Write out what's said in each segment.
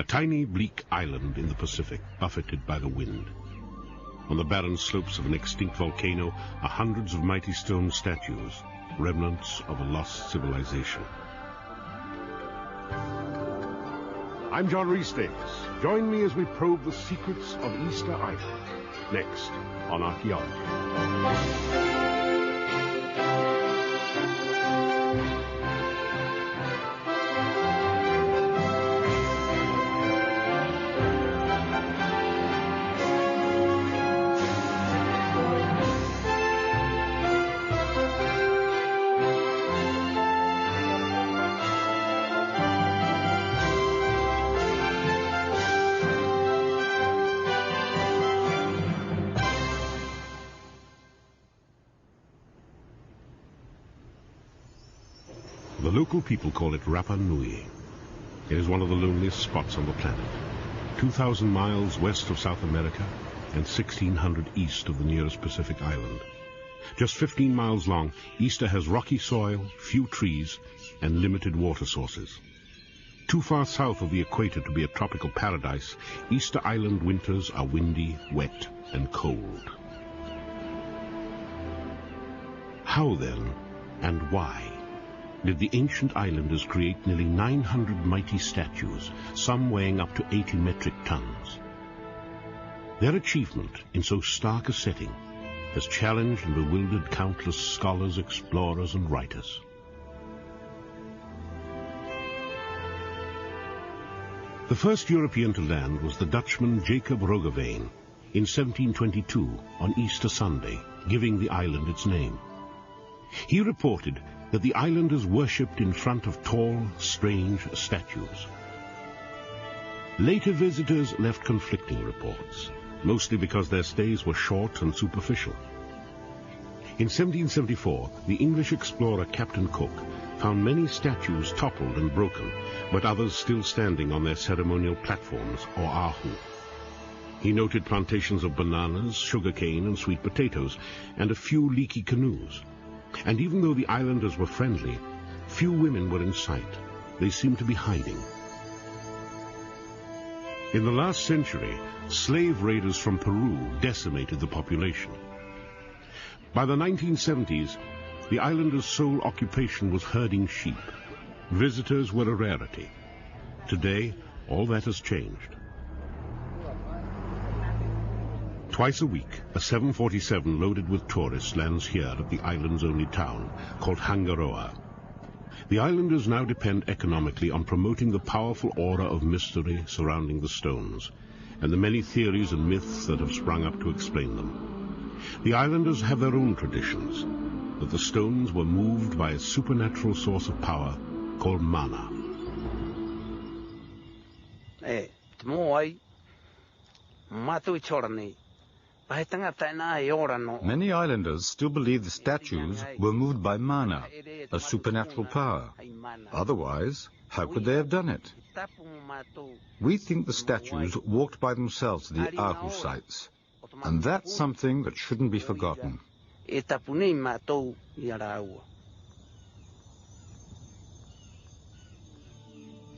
a tiny bleak island in the Pacific, buffeted by the wind. On the barren slopes of an extinct volcano are hundreds of mighty stone statues, remnants of a lost civilization. I'm John Rhys-Davies. Join me as we probe the secrets of Easter Island, next on Archaeology. The local people call it Rapa Nui. It is one of the loneliest spots on the planet, 2,000 miles west of South America and 1,600 east of the nearest Pacific island. Just 15 miles long, Easter has rocky soil, few trees, and limited water sources. Too far south of the equator to be a tropical paradise, Easter Island winters are windy, wet, and cold. How then, and why, did the ancient islanders create nearly 900 mighty statues, some weighing up to 80 metric tons? Their achievement in so stark a setting has challenged and bewildered countless scholars, explorers, and writers. The first European to land was the Dutchman Jacob Roggeveen in 1722 on Easter Sunday, giving the island its name. He reported that the islanders worshipped in front of tall, strange statues. Later visitors left conflicting reports, mostly because their stays were short and superficial. In 1774, the English explorer Captain Cook found many statues toppled and broken, but others still standing on their ceremonial platforms, or ahu. He noted plantations of bananas, sugarcane, and sweet potatoes, and a few leaky canoes. And even though the islanders were friendly, few women were in sight. They seemed to be hiding. In the last century, slave raiders from Peru decimated the population. By the 1970s, the islanders' sole occupation was herding sheep. Visitors were a rarity. Today, all that has changed. Twice a week, a 747 loaded with tourists lands here at the island's only town, called Hangaroa. The islanders now depend economically on promoting the powerful aura of mystery surrounding the stones, and the many theories and myths that have sprung up to explain them. The islanders have their own traditions, that the stones were moved by a supernatural source of power called mana. Many islanders still believe the statues were moved by mana, a supernatural power. Otherwise, how could they have done it? We think the statues walked by themselves to the ahu sites, and that's something that shouldn't be forgotten.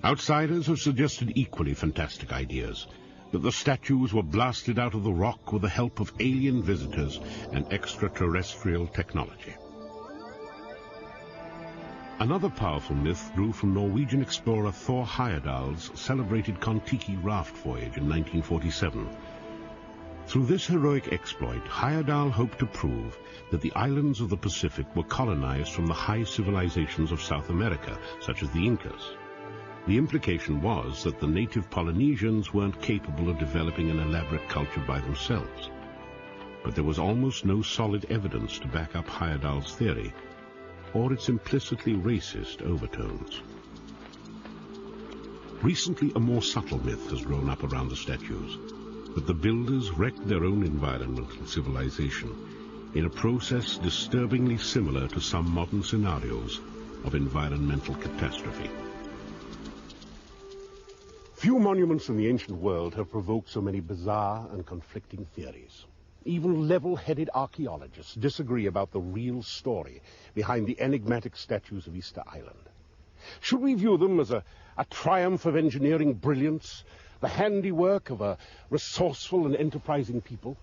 Outsiders have suggested equally fantastic ideas, that the statues were blasted out of the rock with the help of alien visitors and extraterrestrial technology. Another powerful myth grew from Norwegian explorer Thor Heyerdahl's celebrated Kon-Tiki raft voyage in 1947. Through this heroic exploit, Heyerdahl hoped to prove that the islands of the Pacific were colonized from the high civilizations of South America, such as the Incas. The implication was that the native Polynesians weren't capable of developing an elaborate culture by themselves. But there was almost no solid evidence to back up Heyerdahl's theory, or its implicitly racist overtones. Recently, a more subtle myth has grown up around the statues, that the builders wrecked their own environmental civilization in a process disturbingly similar to some modern scenarios of environmental catastrophe. Few monuments in the ancient world have provoked so many bizarre and conflicting theories. Even level-headed archaeologists disagree about the real story behind the enigmatic statues of Easter Island. Should we view them as a triumph of engineering brilliance, the handiwork of a resourceful and enterprising people,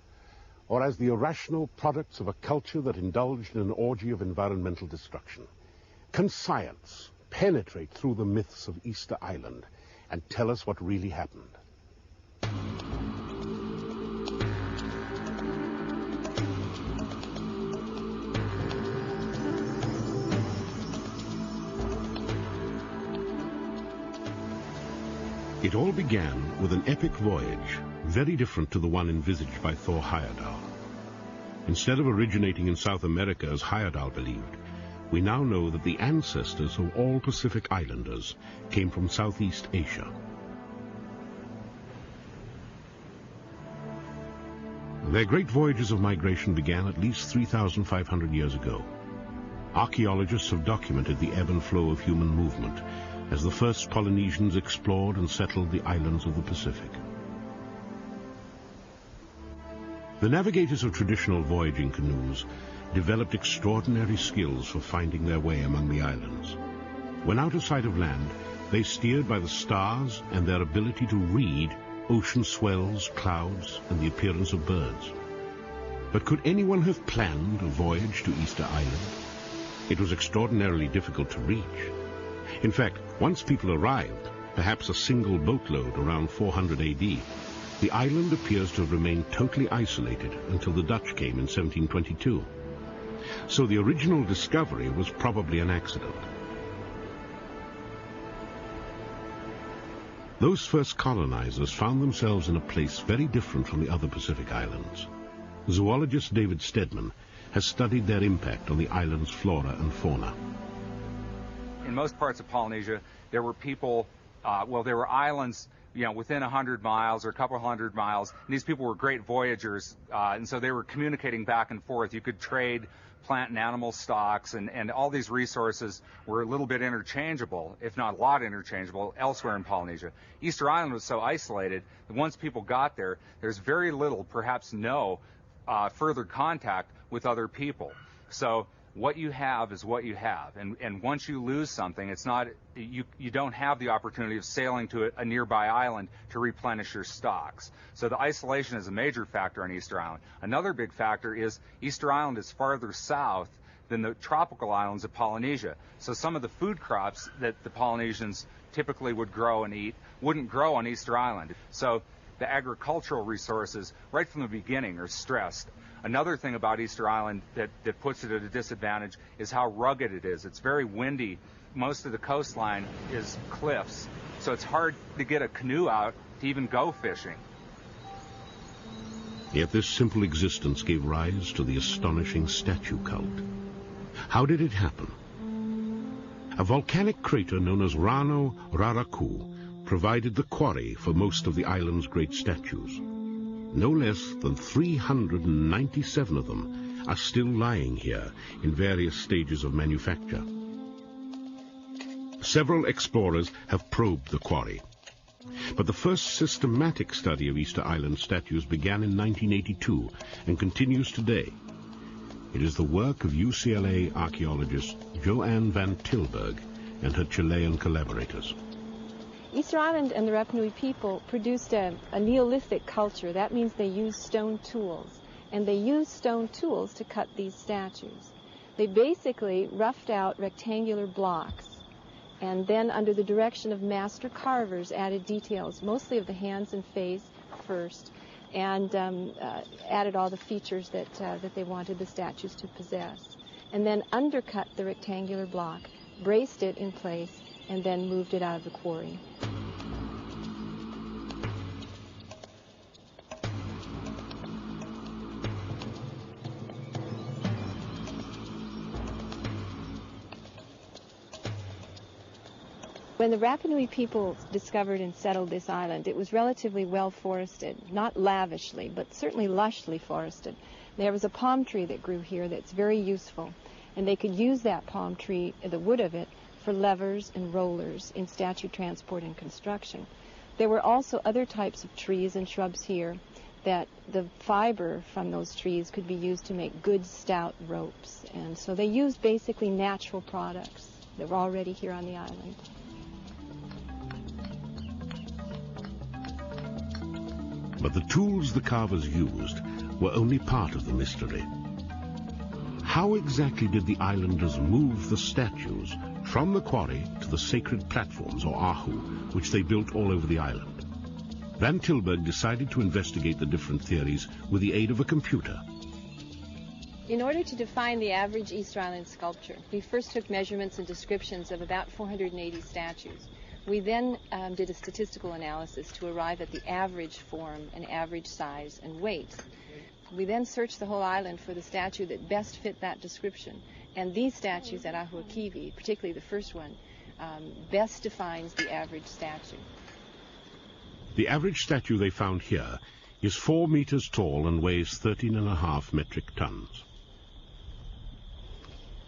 or as the irrational products of a culture that indulged in an orgy of environmental destruction? Can science penetrate through the myths of Easter Island and tell us what really happened? It all began with an epic voyage, very different to the one envisaged by Thor Heyerdahl. Instead of originating in South America as Heyerdahl believed, we now know that the ancestors of all Pacific Islanders came from Southeast Asia. Their great voyages of migration began at least 3,500 years ago. Archaeologists have documented the ebb and flow of human movement as the first Polynesians explored and settled the islands of the Pacific. The navigators of traditional voyaging canoes developed extraordinary skills for finding their way among the islands. When out of sight of land, they steered by the stars and their ability to read ocean swells, clouds, and the appearance of birds. But could anyone have planned a voyage to Easter Island? It was extraordinarily difficult to reach. In fact, once people arrived, perhaps a single boatload around 400 AD, the island appears to have remained totally isolated until the Dutch came in 1722. So the original discovery was probably an accident. Those first colonizers found themselves in a place very different from the other Pacific islands. Zoologist David Stedman has studied their impact on the island's flora and fauna. In most parts of Polynesia, there were people, there were islands, within 100 miles or a couple hundred miles. And these people were great voyagers, and so they were communicating back and forth. You could trade plant and animal stocks, and all these resources were a little bit interchangeable, if not a lot interchangeable, elsewhere in Polynesia. Easter Island was so isolated that once people got there, there's very little, perhaps no, further contact with other people. So what you have is what you have, and once you lose something, it's not, you don't have the opportunity of sailing to a nearby island to replenish your stocks. So the isolation is a major factor on Easter Island. Another big factor is Easter Island is farther south than the tropical islands of Polynesia. So some of the food crops that the Polynesians typically would grow and eat wouldn't grow on Easter Island. So the agricultural resources right from the beginning are stressed. Another thing about Easter Island that puts it at a disadvantage is how rugged it is. It's very windy. Most of the coastline is cliffs, so it's hard to get a canoe out to even go fishing. Yet this simple existence gave rise to the astonishing statue cult. How did it happen? A volcanic crater known as Rano Raraku provided the quarry for most of the island's great statues. No less than 397 of them are still lying here in various stages of manufacture. Several explorers have probed the quarry, but the first systematic study of Easter Island statues began in 1982 and continues today. It is the work of UCLA archaeologist Joanne Van Tilburg and her Chilean collaborators. Easter Island and the Rapa Nui people produced a Neolithic culture. That means they used stone tools, and they used stone tools to cut these statues. They basically roughed out rectangular blocks, and then under the direction of master carvers added details, mostly of the hands and face first, and added all the features that they wanted the statues to possess. And then undercut the rectangular block, braced it in place, and then moved it out of the quarry. When the Rapa Nui people discovered and settled this island, it was relatively well forested, not lavishly, but certainly lushly forested. There was a palm tree that grew here that's very useful, and they could use that palm tree, the wood of it, for levers and rollers in statue transport and construction. There were also other types of trees and shrubs here that the fiber from those trees could be used to make good stout ropes. And so they used basically natural products, that were already here on the island. But the tools the carvers used were only part of the mystery. How exactly did the islanders move the statues from the quarry to the sacred platforms, or ahu, which they built all over the island? Van Tilburg decided to investigate the different theories with the aid of a computer. In order to define the average Easter Island sculpture, we first took measurements and descriptions of about 480 statues. We then did a statistical analysis to arrive at the average form and average size and weight. We then searched the whole island for the statue that best fit that description. And these statues at Ahu Akivi, particularly the first one, best defines the average statue. The average statue they found here is 4 meters tall and weighs 13.5 metric tons.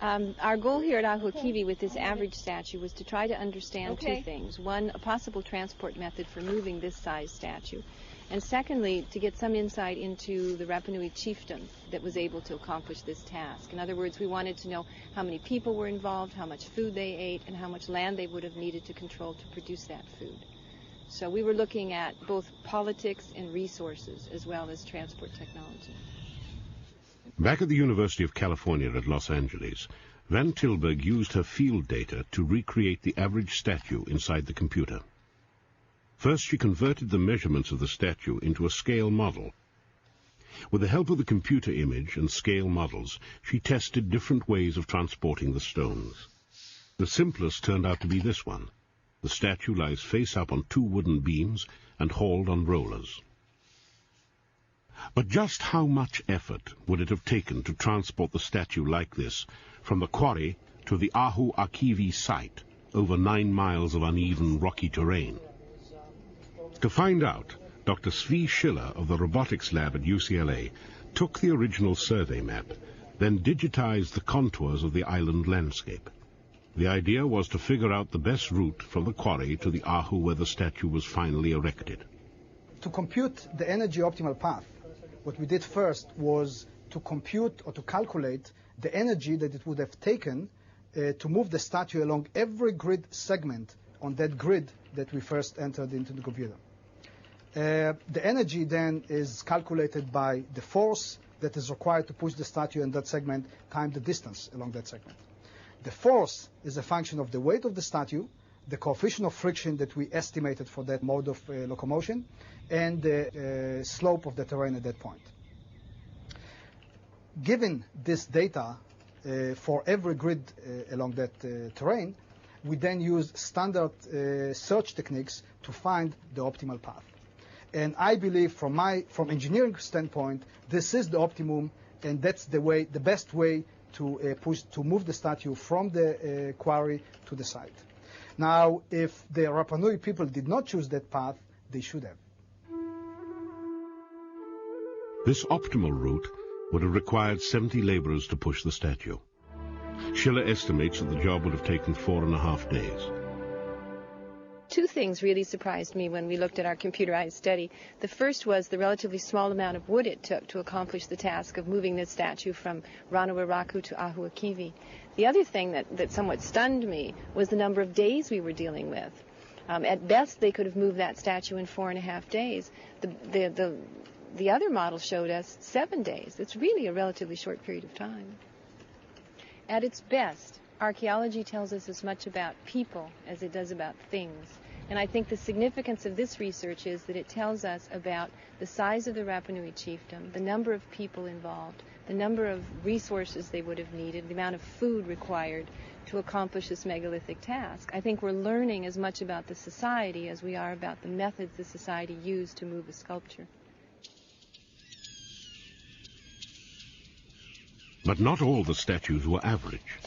Our goal here at Ahu Akivi with this average statue was to try to understand two things. One, a possible transport method for moving this size statue. And secondly, to get some insight into the Rapa Nui chiefdom that was able to accomplish this task. In other words, we wanted to know how many people were involved, how much food they ate, and how much land they would have needed to control to produce that food. So we were looking at both politics and resources, as well as transport technology. Back at the University of California at Los Angeles, Van Tilburg used her field data to recreate the average statue inside the computer. First, she converted the measurements of the statue into a scale model. With the help of the computer image and scale models, she tested different ways of transporting the stones. The simplest turned out to be this one. The statue lies face up on 2 wooden beams and hauled on rollers. But just how much effort would it have taken to transport the statue like this from the quarry to the Ahu Akivi site over 9 miles of uneven rocky terrain? To find out, Dr. Svi Schiller of the robotics lab at UCLA took the original survey map, then digitized the contours of the island landscape. The idea was to figure out the best route from the quarry to the Ahu where the statue was finally erected. To compute the energy optimal path, what we did first was to compute or to calculate the energy that it would have taken to move the statue along every grid segment on that grid that we first entered into the computer. The energy then is calculated by the force that is required to push the statue in that segment times the distance along that segment. The force is a function of the weight of the statue, the coefficient of friction that we estimated for that mode of locomotion, and the slope of the terrain at that point. Given this data for every grid along that terrain, we then use standard search techniques to find the optimal path. And I believe from engineering standpoint, this is the optimum, and that's the best way to move the statue from the quarry to the site. Now, if the Rapa Nui people did not choose that path, they should have. This optimal route would have required 70 laborers to push the statue. Schiller estimates that the job would have taken 4.5 days. Two things really surprised me when we looked at our computerized study. The first was the relatively small amount of wood it took to accomplish the task of moving this statue from Ranawiraku to Ahu Akivi. The other thing that somewhat stunned me was the number of days we were dealing with. At best, they could have moved that statue in 4.5 days. The other model showed us 7 days. It's really a relatively short period of time. At its best, archaeology tells us as much about people as it does about things. And I think the significance of this research is that it tells us about the size of the Rapa Nui chiefdom, the number of people involved, the number of resources they would have needed, the amount of food required to accomplish this megalithic task. I think we're learning as much about the society as we are about the methods the society used to move a sculpture. But not all the statues were average.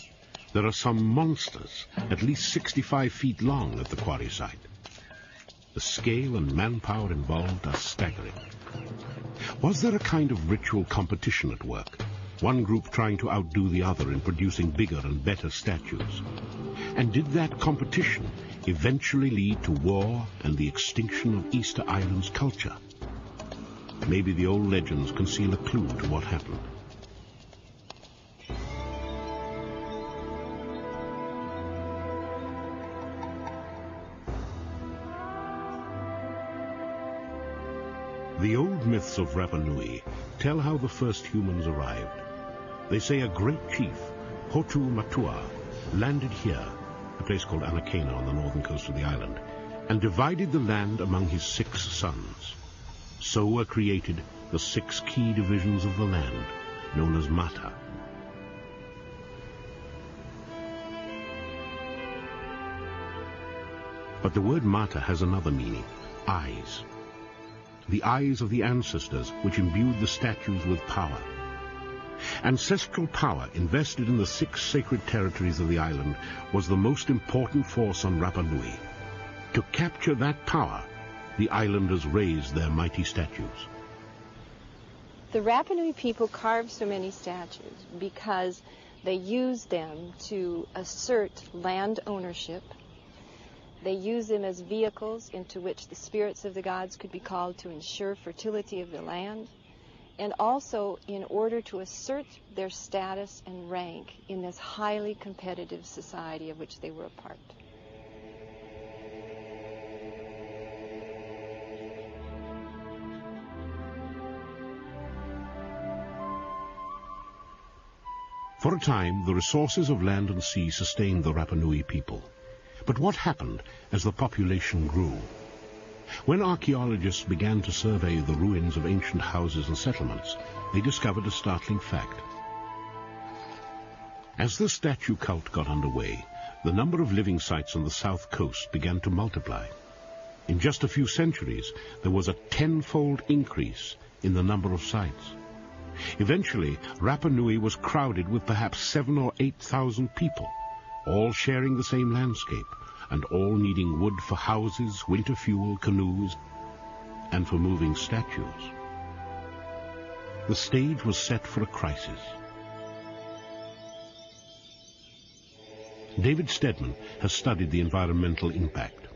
There are some monsters, at least 65 feet long at the quarry site. The scale and manpower involved are staggering. Was there a kind of ritual competition at work? One group trying to outdo the other in producing bigger and better statues? And did that competition eventually lead to war and the extinction of Easter Island's culture? Maybe the old legends conceal a clue to what happened. The old myths of Rapa Nui tell how the first humans arrived. They say a great chief, Hotu Matua, landed here, a place called Anakena on the northern coast of the island, and divided the land among his 6 sons. So were created the 6 key divisions of the land, known as Mata. But the word Mata has another meaning, eyes. The eyes of the ancestors which imbued the statues with power. Ancestral power invested in the 6 sacred territories of the island was the most important force on Rapa Nui. To capture that power, the islanders raised their mighty statues. The Rapa Nui people carved so many statues because they used them to assert land ownership. They used them as vehicles into which the spirits of the gods could be called to ensure fertility of the land, and also in order to assert their status and rank in this highly competitive society of which they were a part. For a time, the resources of land and sea sustained the Rapa Nui people. But what happened as the population grew? When archaeologists began to survey the ruins of ancient houses and settlements, they discovered a startling fact. As the statue cult got underway, the number of living sites on the south coast began to multiply. In just a few centuries, there was a 10-fold increase in the number of sites. Eventually, Rapa Nui was crowded with perhaps 7,000 or 8,000 people, all sharing the same landscape, and all needing wood for houses, winter fuel, canoes, and for moving statues. The stage was set for a crisis. David Stedman has studied the environmental impact.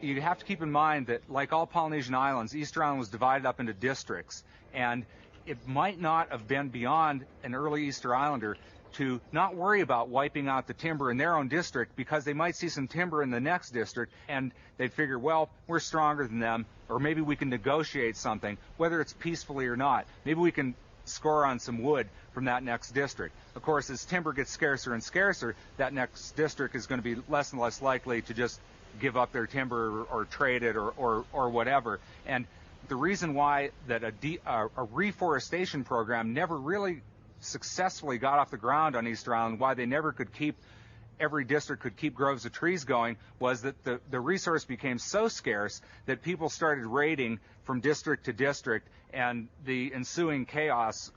You have to keep in mind that, like all Polynesian islands, Easter Island was divided up into districts, and it might not have been beyond an early Easter Islander to not worry about wiping out the timber in their own district, because they might see some timber in the next district and they'd figure, well, we're stronger than them, or maybe we can negotiate something, whether it's peacefully or not. Maybe we can score on some wood from that next district. Of course, as timber gets scarcer and scarcer, that next district is going to be less and less likely to just give up their timber or trade it or whatever. And the reason why that a reforestation program never really successfully got off the ground on Easter Island, why they never could keep, every district could keep groves of trees going, was that the resource became so scarce that people started raiding from district to district, and the ensuing chaos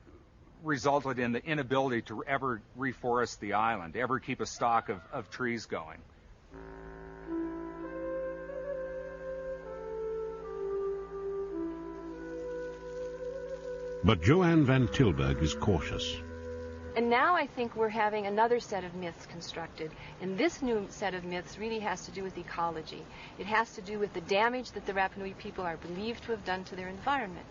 resulted in the inability to ever reforest the island, ever keep a stock of trees going. But Joanne Van Tilburg is cautious. And now I think we're having another set of myths constructed. And this new set of myths really has to do with ecology. It has to do with the damage that the Rapa Nui people are believed to have done to their environment.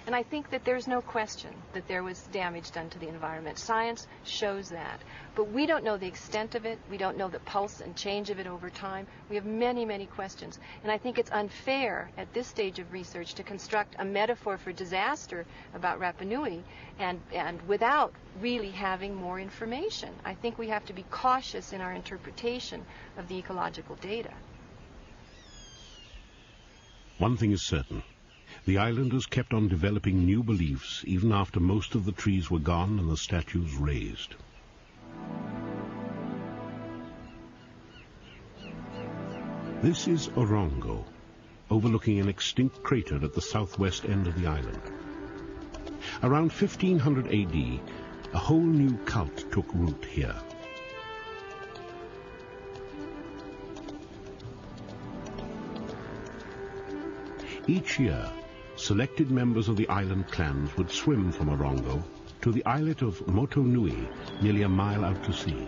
And I think that there's no question that there was damage done to the environment. Science shows that. But we don't know the extent of it. We don't know the pulse and change of it over time. We have many, many questions. And I think it's unfair at this stage of research to construct a metaphor for disaster about Rapa Nui and without really having more information. I think we have to be cautious in our interpretation of the ecological data. One thing is certain. The islanders kept on developing new beliefs even after most of the trees were gone and the statues raised. This is Orongo, overlooking an extinct crater at the southwest end of the island. Around 1500 AD, a whole new cult took root here. Each year, selected members of the island clans would swim from Orongo to the islet of Moto Nui, nearly a mile out to sea.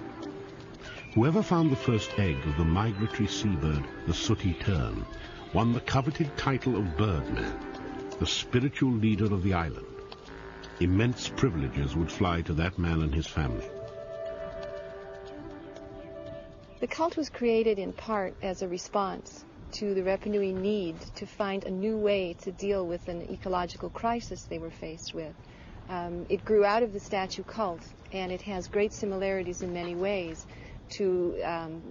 Whoever found the first egg of the migratory seabird, the sooty tern, won the coveted title of Birdman, the spiritual leader of the island. Immense privileges would fly to that man and his family. The cult was created in part as a response to the Rapa Nui need to find a new way to deal with an ecological crisis they were faced with. It grew out of the statue cult, and it has great similarities in many ways to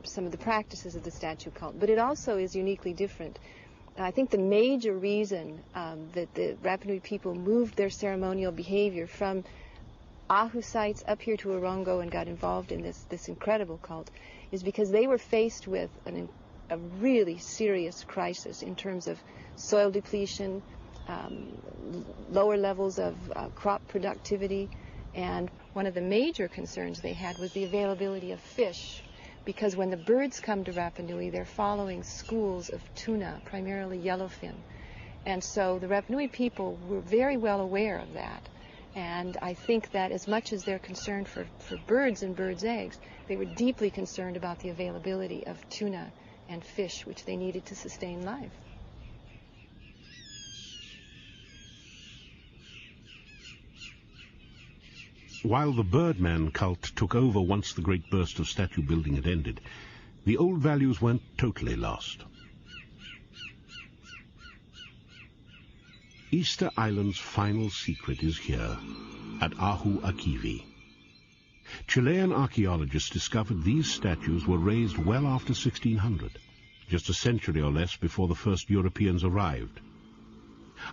some of the practices of the statue cult, but it also is uniquely different. I think the major reason that the Rapa Nui people moved their ceremonial behavior from Ahu sites up here to Orongo and got involved in this incredible cult is because they were faced with a really serious crisis in terms of soil depletion, lower levels of crop productivity, and one of the major concerns they had was the availability of fish, because when the birds come to Rapa Nui, they're following schools of tuna, primarily yellowfin. And so the Rapa Nui people were very well aware of that. And I think that as much as they're concerned for birds and birds' eggs, they were deeply concerned about the availability of tuna and fish, which they needed to sustain life. While the Birdman cult took over once the great burst of statue building had ended, the old values weren't totally lost. Easter Island's final secret is here, at Ahu Akivi. Chilean archaeologists discovered these statues were raised well after 1600, just a century or less before the first Europeans arrived.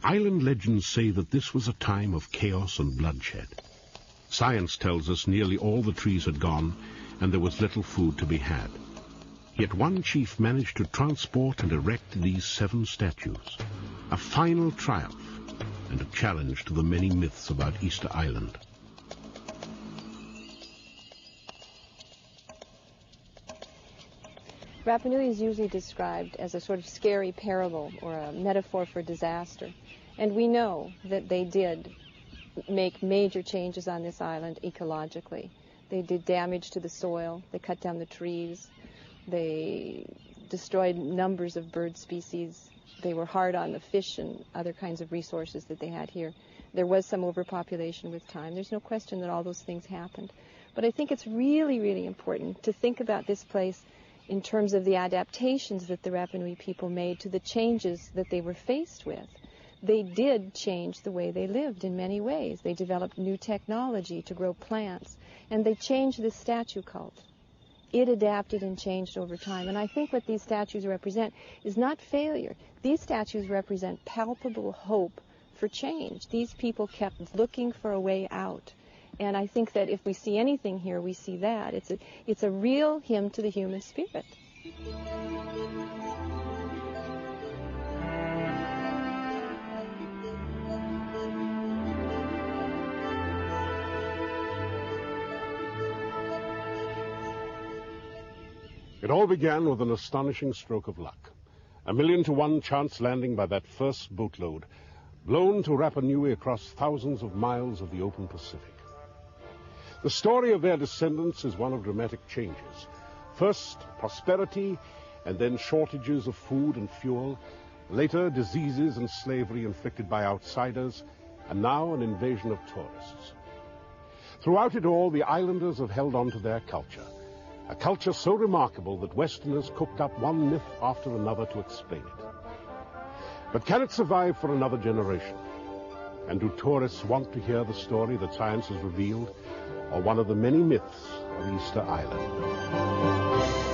Island legends say that this was a time of chaos and bloodshed. Science tells us nearly all the trees had gone, and there was little food to be had. Yet one chief managed to transport and erect these 7 statues, a final triumph and a challenge to the many myths about Easter Island. Rapa Nui is usually described as a sort of scary parable or a metaphor for disaster. And we know that they did make major changes on this island ecologically. They did damage to the soil, they cut down the trees, they destroyed numbers of bird species, they were hard on the fish and other kinds of resources that they had here. There was some overpopulation with time. There's no question that all those things happened. But I think it's really, really important to think about this place in terms of the adaptations that the Rapa Nui people made to the changes that they were faced with. They did change the way they lived in many ways. They developed new technology to grow plants, and they changed the statue cult. It adapted and changed over time. And I think what these statues represent is not failure. These statues represent palpable hope for change. These people kept looking for a way out. And I think that if we see anything here, we see that. It's a real hymn to the human spirit. It all began with an astonishing stroke of luck. 1,000,000-to-1 chance landing by that first boatload, blown to Rapa Nui across thousands of miles of the open Pacific. The story of their descendants is one of dramatic changes. First, prosperity, and then shortages of food and fuel. Later, diseases and slavery inflicted by outsiders, and now an invasion of tourists. Throughout it all, the islanders have held on to their culture. A culture so remarkable that Westerners cooked up one myth after another to explain it. But can it survive for another generation? And do tourists want to hear the story that science has revealed, or one of the many myths of Easter Island?